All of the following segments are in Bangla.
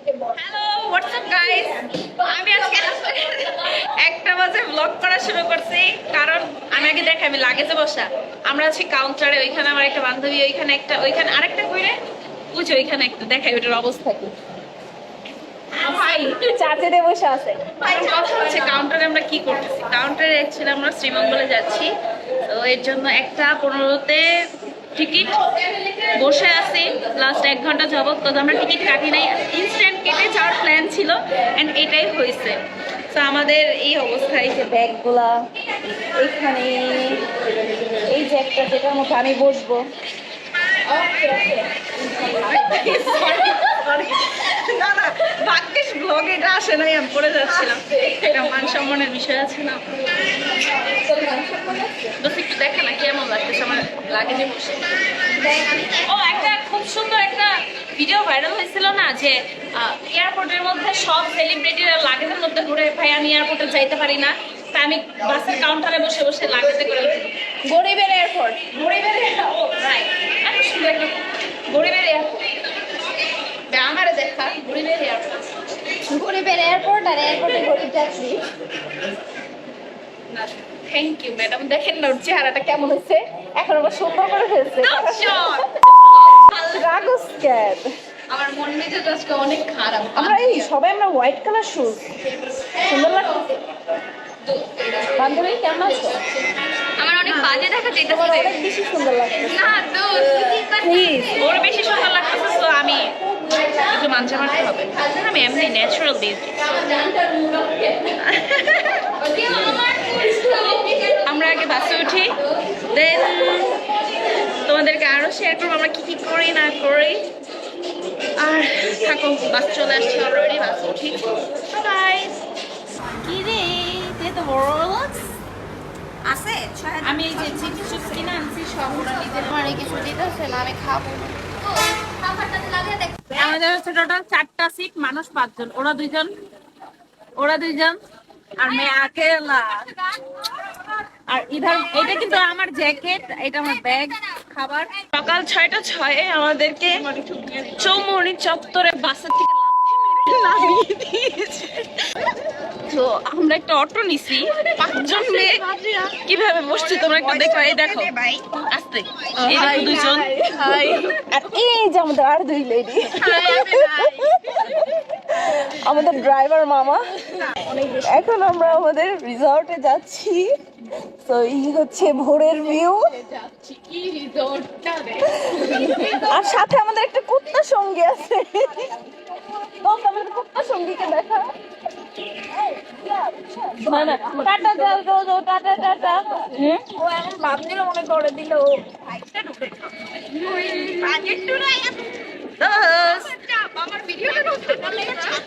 হ্যালো হোয়াটসঅ্যাপ গাইস, আমি আজকে 1টা বাজে ব্লগ করা শুরু করছি। কারণ আমি আগে দেখাই আমি লাগেজে বসা। আমরা আছি কাউন্টারে, ওইখানে আমার একটা বান্ধবী, ওইখানে একটা, ওইখানে আরেকটা কইরে বুঝো, ওইখানে একটা দেখাই ওটার অবস্থা কি। ভাই চাচেরে বসে আছে। কথা হচ্ছে কাউন্টারে আমরা কি করতেছি। কাউন্টারে অ্যাকচুয়ালি আমরা শ্রীমঙ্গলে যাচ্ছি, তো এর জন্য 1টা 15-তে টিকিট বসে আছি লাস্ট 1 ঘন্টা যাবত। তো আমরা টিকিট কাটি নাই, ইনস্ট্যান্ট কেটে যাওয়ার প্ল্যান ছিল অ্যান্ড এটাই হয়েছে। তো আমাদের এই অবস্থায় যে ব্যাগগুলা এইখানে, এই যে একটা যেটার মধ্যে আমি বসবো। ওকে ওকে না না, ভাগ্যিস ব্লগে এটা আসে নাই, আমি পড়ে যাচ্ছিলাম। এটা মান সম্মানের বিষয় আছে না? বস একটু দেখা না কেমন লাগতেছে আমার লাগেজে বসে। ও একটা খুব সুন্দর একটা ভিডিও ভাইরাল হয়েছিল না, যে এয়ারপোর্টের মধ্যে সব সেলিব্রিটিরা লাগেজের মধ্যে ঘুরে, ভাই আমি এয়ারপোর্টে যাইতে পারি না, তাই আমি বাসের কাউন্টারে বসে বসে লাগেজে করে। গরিবের এয়ারপোর্ট, গরিবের, ও রাইট, এত সুন্দর একটা গরিবের এয়ারপোর্ট। আমারে দেখা গরিবের এয়ারপোর্ট, গরিবের এয়ারপোর্ট আর এয়ারপোর্টে গরিব যাত্রী। Thank you madam. দেখেন না ওর চেহারাটা কেমন হয়েছে, এখন আবার সুন্দর করে ফেলছে। রাগস ক্যাট, আমার মন মেজাজ আজকে অনেক খারাপ। আমরা এই সবাই আমরা হোয়াইট কালার শুজ, সুন্দর লাগছে। বান্ধবী কেমন আছো? আমার অনেক বাজে দেখা তোমার যাইতেছে। অনেক বেশি সুন্দর লাগছে। না প্লিজ, ওর বেশি সুন্দর লাগতেছে, তো আমি একটু মানতে মানতে হবে। আমি এমনি ন্যাচারাল বিউটি। আমরা আগে বাসে উঠি, দেন তোমাদেরকে আরো শেয়ার করবো আমরা কি কি করি না করি। আর থাকো, বাস চলে আসছে অলরেডি, বাস উঠি। বাই। কি রে, তুই তো বড় লাগছ। আছে আমি এই যে চিপস চিপস কিনে আনছি সব ওরা নিজের। আমার কিছু দিতেছে না, আমি খাবো। আমাদের হচ্ছে টোটাল 4টা সিট, মানুষ 5 জন, ওরা 2 জন, ওরা 2 জন আর मैं अकेला। আর ইধার এটা কিন্তু আমার জ্যাকেট, এটা আমার ব্যাগ, খাবার। সকাল 6টা 6 আমাদেরকে চৌমুহনী চত্বরে বাসের থেকে লাথি মেরে নামিয়ে দিয়েছে। তো আমরা একটা অটো নিছি, 5 জন মেয়ে কিভাবে বসছি তোমরা একটু দেখো। এই দেখো আস্তে, এই দেখো 2 জন, আর এই যে আমাদের আর 2 লেডি, আমাদের ড্রাইভার মামা। এখন আমরা আমাদের রিসর্টে যাচ্ছি। তো এই হচ্ছে ভোরের ভিউ, আর সাথে আমাদের একটা কুত্তা সঙ্গী আছে। আমাদের কুত্তা সঙ্গীকে দেখা। না না, টাটা দাও দাও দাও, টাটা টাটা। ও এখন ভাবছিল মনে করে দিল।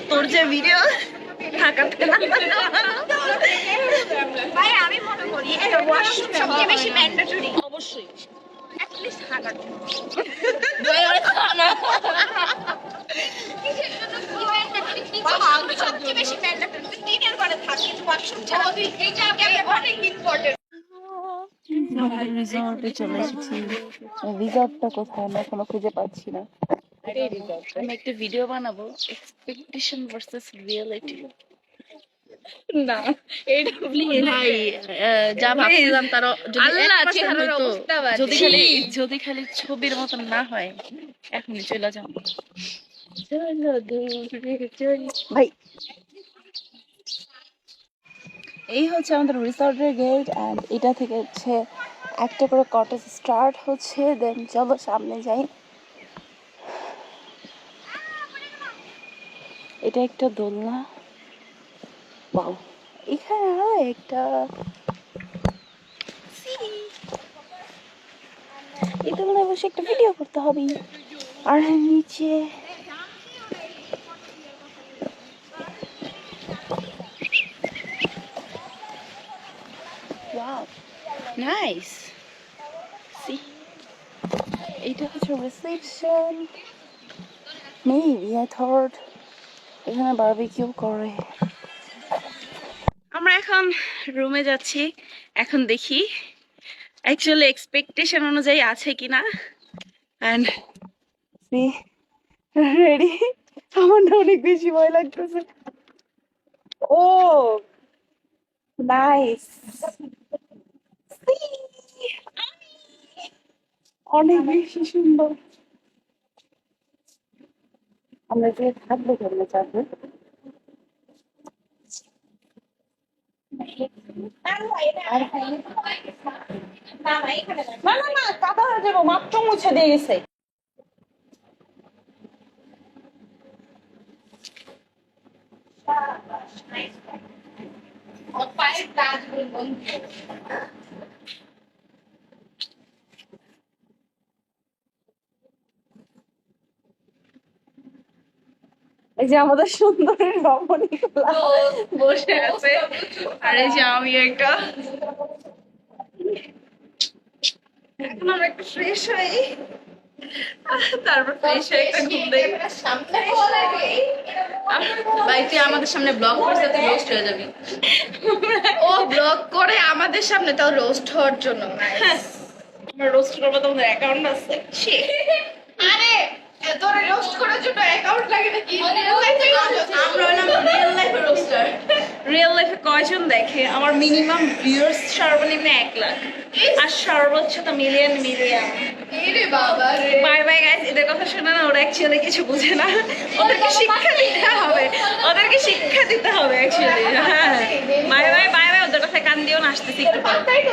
তোর যে ভিডিও থাকাতে না, ভাই আমি মনে করি এটা ওয়াশরুম সবচেয়ে বেশি ম্যান্ডেটরি। অবশ্যই অ্যাট লিস্ট হাগাটা। সবচেয়ে বেশি ম্যান্ডেটরি দিনের বেলা থাকে ওয়াশরুম ছাড়া এইটা অনেক ইম্পর্টেন্ট। রিসর্টে চলে এসেছি। রিসর্টটা কোথায় আমরা এখনো খুঁজে পাচ্ছি না। আমি একটা ভিডিও বানাবো, এক্সপেকটেশন ভার্সেস রিয়েলিটি। না এটা ভাই যা ভাবছিলাম তার আল্লাহ চেহারার অবস্থা যদি খালি ছবির মতন না হয় এখনই চলে যাবো। ভাই এই হচ্ছে আমাদের রিসর্টের গেট, অ্যান্ড এটা থেকে হচ্ছে একটা করে কটেজ স্টার্ট হচ্ছে। দেন চলো সামনে যাই। এটা একটা দোলনা, বাউ, এখানে আরো একটা, এই দোলনায় বসে একটা ভিডিও করতে হবে। আর নিচে ওয়াও নাইস। সি, এটা হচ্ছে রিসেপশন। মেবি আই থট এখানে বারবিকিউ করে। আমরা এখন রুমে যাচ্ছি, এখন দেখি অ্যাকচুয়ালি এক্সপেকটেশন অনুযায়ী আছে কিনা। এন্ড সি রেডি, আমার না অনেক বেশি ভয় লাগতেছে। ও নাইস, অনেক বেশি সুন্দর। আমরা যে থাকবো কেমনে যাবো? না না না, কাদা হয়ে যাবো, মাত্র মুছে দিয়ে গেছে। পায়ের কাজগুলো বন্ধ। এই যে আমাদের সুন্দরের রমণীগুলা বসে আছে, আর এই যে আমি একটা। এখন আমরা একটু ফ্রেশ হই, তারপর ফ্রেশ হয়ে একটা ঘুম দেই। সামনে ভাই তুই আমাদের সামনে ব্লগ করছিস, তুই রোস্ট হয়ে যাবি। ও ব্লগ করে আমাদের সামনে, তাও রোস্ট হওয়ার জন্য। আমরা রোস্ট করবো, তোমাদের অ্যাকাউন্ট আছে? ছি। আরে তোর রোস্ট করার জন্য অ্যাকাউন্ট লাগে নাকি? আমরা হলাম রিয়েল লাইফের রোস্টার। রিয়েল লাইফে কয়জন দেখে? আমার মিনিমাম ভিউয়ার্স সর্বনিম্ন 1 লাখ, আর সর্বোচ্চ তো মিলিয়ন। এরে বাবা রে। বাই বাই গাইস, এদের কথা শোনা না, ওরা অ্যাকচুয়ালি কিছু বুঝে না। ওদেরকে শিক্ষা দিতে হবে, অ্যাকচুয়ালি। হ্যাঁ, বাই বাই বাই বাই, ওদের কথা কান দিও না, আসতেছি একটু পরে। তাই তো